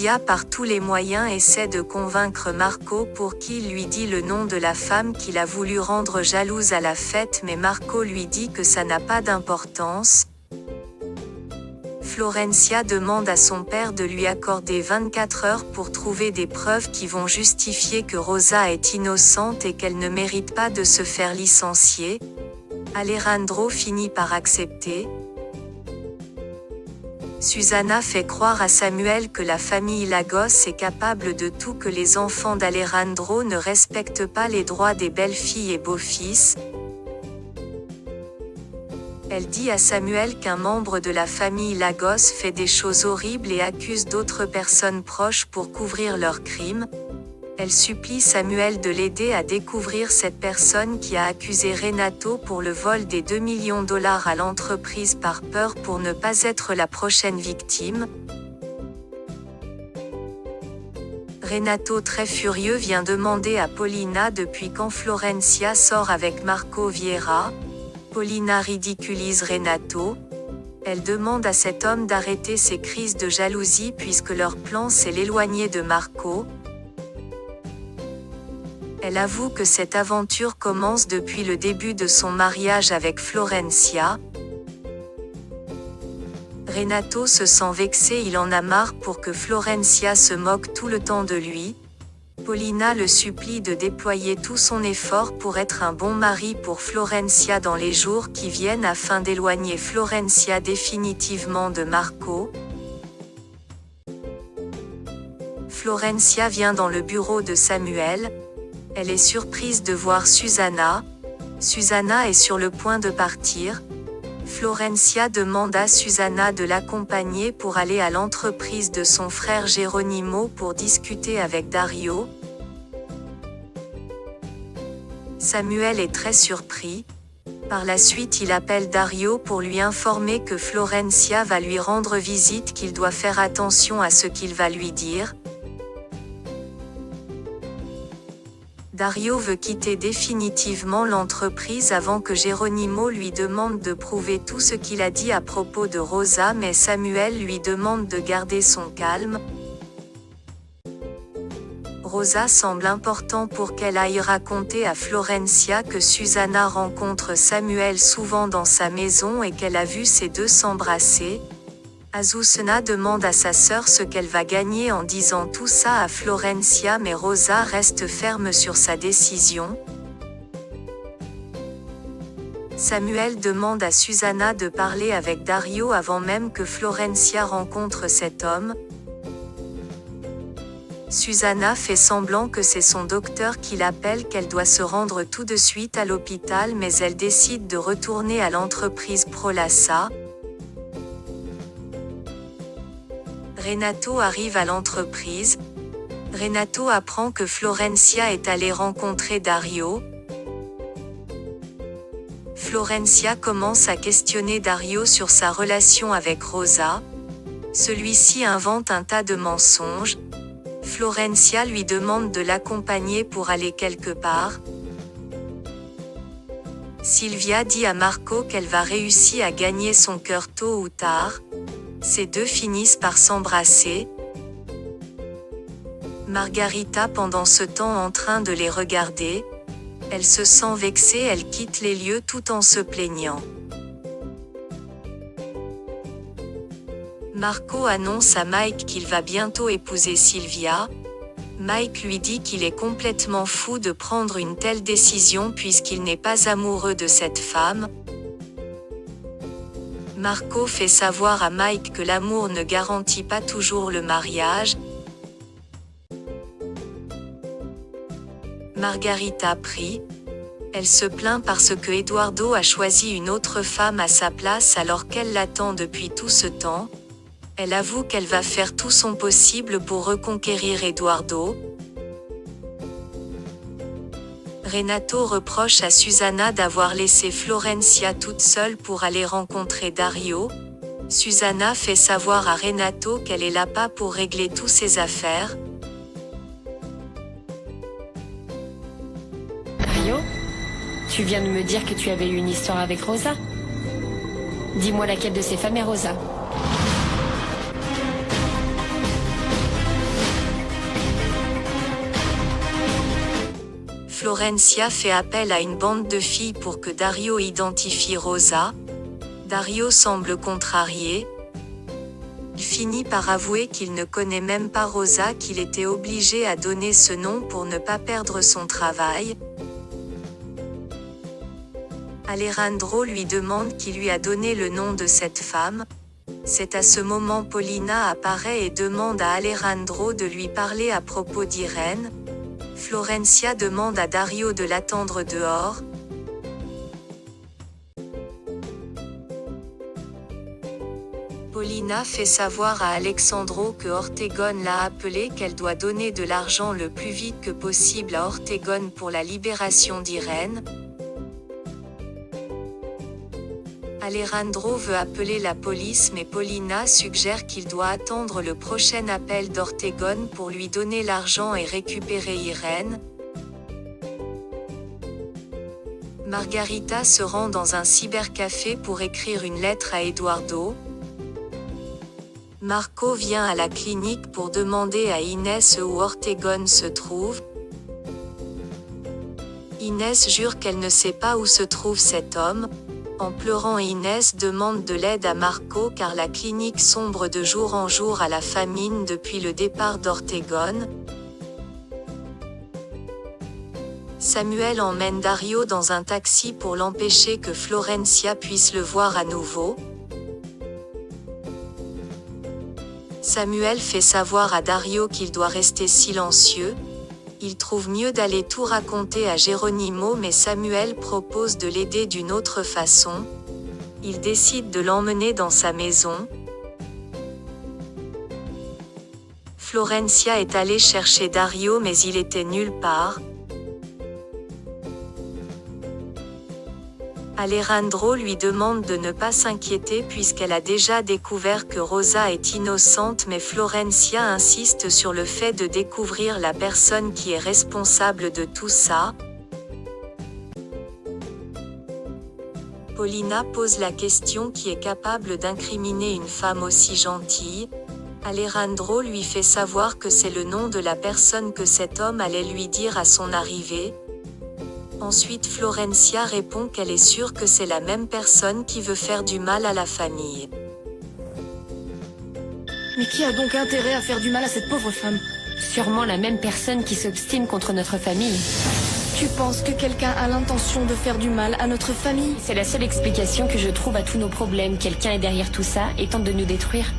Silvia par tous les moyens essaie de convaincre Marco pour qu'il lui dit le nom de la femme qu'il a voulu rendre jalouse à la fête, mais Marco lui dit que ça n'a pas d'importance. Florencia demande à son père de lui accorder 24 heures pour trouver des preuves qui vont justifier que Rosa est innocente et qu'elle ne mérite pas de se faire licencier. Alejandro finit par accepter. Susana fait croire à Samuel que la famille Lagos est capable de tout, que les enfants d'Alejandro ne respectent pas les droits des belles-filles et beaux-fils. Elle dit à Samuel qu'un membre de la famille Lagos fait des choses horribles et accuse d'autres personnes proches pour couvrir leurs crimes. Elle supplie Samuel de l'aider à découvrir cette personne qui a accusé Renato pour le vol des 2 millions de dollars à l'entreprise par peur pour ne pas être la prochaine victime. Renato, très furieux, vient demander à Paulina depuis quand Florencia sort avec Marco Vieira. Paulina ridiculise Renato. Elle demande à cet homme d'arrêter ses crises de jalousie puisque leur plan c'est l'éloigner de Marco. Elle avoue que cette aventure commence depuis le début de son mariage avec Florencia. Renato se sent vexé, il en a marre pour que Florencia se moque tout le temps de lui. Paulina le supplie de déployer tout son effort pour être un bon mari pour Florencia dans les jours qui viennent afin d'éloigner Florencia définitivement de Marco. Florencia vient dans le bureau de Samuel. Elle est surprise de voir Susana. Susana est sur le point de partir. Florencia demande à Susana de l'accompagner pour aller à l'entreprise de son frère Geronimo pour discuter avec Dario. Samuel est très surpris. Par la suite, il appelle Dario pour lui informer que Florencia va lui rendre visite, qu'il doit faire attention à ce qu'il va lui dire. Dario veut quitter définitivement l'entreprise avant que Geronimo lui demande de prouver tout ce qu'il a dit à propos de Rosa, mais Samuel lui demande de garder son calme. Rosa semble important pour qu'elle aille raconter à Florencia que Susana rencontre Samuel souvent dans sa maison et qu'elle a vu ces deux s'embrasser. Azucena demande à sa sœur ce qu'elle va gagner en disant tout ça à Florencia, mais Rosa reste ferme sur sa décision. Samuel demande à Susana de parler avec Dario avant même que Florencia rencontre cet homme. Susana fait semblant que c'est son docteur qui l'appelle, qu'elle doit se rendre tout de suite à l'hôpital, mais elle décide de retourner à l'entreprise Prolassa. Renato arrive à l'entreprise. Renato apprend que Florencia est allée rencontrer Dario. Florencia commence à questionner Dario sur sa relation avec Rosa. Celui-ci invente un tas de mensonges. Florencia lui demande de l'accompagner pour aller quelque part. Silvia dit à Marco qu'elle va réussir à gagner son cœur tôt ou tard. Ces deux finissent par s'embrasser. Margarita pendant ce temps en train de les regarder. Elle se sent vexée, elle quitte les lieux tout en se plaignant. Marco annonce à Mike qu'il va bientôt épouser Silvia. Mike lui dit qu'il est complètement fou de prendre une telle décision puisqu'il n'est pas amoureux de cette femme. Marco fait savoir à Mike que l'amour ne garantit pas toujours le mariage. Margarita prie. Elle se plaint parce que Eduardo a choisi une autre femme à sa place alors qu'elle l'attend depuis tout ce temps. Elle avoue qu'elle va faire tout son possible pour reconquérir Eduardo. Renato reproche à Susana d'avoir laissé Florencia toute seule pour aller rencontrer Dario. Susana fait savoir à Renato qu'elle est là-bas pour régler toutes ses affaires. Dario, tu viens de me dire que tu avais eu une histoire avec Rosa. Dis-moi laquelle de ces femmes est Rosa. Florencia fait appel à une bande de filles pour que Dario identifie Rosa. Dario semble contrarié. Il finit par avouer qu'il ne connaît même pas Rosa, qu'il était obligé à donner ce nom pour ne pas perdre son travail. Alejandro lui demande qui lui a donné le nom de cette femme. C'est à ce moment Paulina apparaît et demande à Alejandro de lui parler à propos d'Irène. Florencia demande à Dario de l'attendre dehors. Paulina fait savoir à Alexandro que Ortegon l'a appelé, qu'elle doit donner de l'argent le plus vite que possible à Ortegon pour la libération d'Irène. Alejandro veut appeler la police mais Paulina suggère qu'il doit attendre le prochain appel d'Ortegon pour lui donner l'argent et récupérer Irène. Margarita se rend dans un cybercafé pour écrire une lettre à Eduardo. Marco vient à la clinique pour demander à Inès où Ortegon se trouve. Inès jure qu'elle ne sait pas où se trouve cet homme. En pleurant, Inès demande de l'aide à Marco car la clinique sombre de jour en jour à la famine depuis le départ d'Ortegon. Samuel emmène Dario dans un taxi pour l'empêcher que Florencia puisse le voir à nouveau. Samuel fait savoir à Dario qu'il doit rester silencieux. Il trouve mieux d'aller tout raconter à Geronimo mais Samuel propose de l'aider d'une autre façon. Il décide de l'emmener dans sa maison. Florencia est allée chercher Dario mais il était nulle part. Alejandro lui demande de ne pas s'inquiéter puisqu'elle a déjà découvert que Rosa est innocente mais Florencia insiste sur le fait de découvrir la personne qui est responsable de tout ça. Paulina pose la question qui est capable d'incriminer une femme aussi gentille. Alejandro lui fait savoir que c'est le nom de la personne que cet homme allait lui dire à son arrivée. Ensuite Florencia répond qu'elle est sûre que c'est la même personne qui veut faire du mal à la famille. Mais qui a donc intérêt à faire du mal à cette pauvre femme? Sûrement la même personne qui s'obstine contre notre famille. Tu penses que quelqu'un a l'intention de faire du mal à notre famille? C'est la seule explication que je trouve à tous nos problèmes. Quelqu'un est derrière tout ça et tente de nous détruire.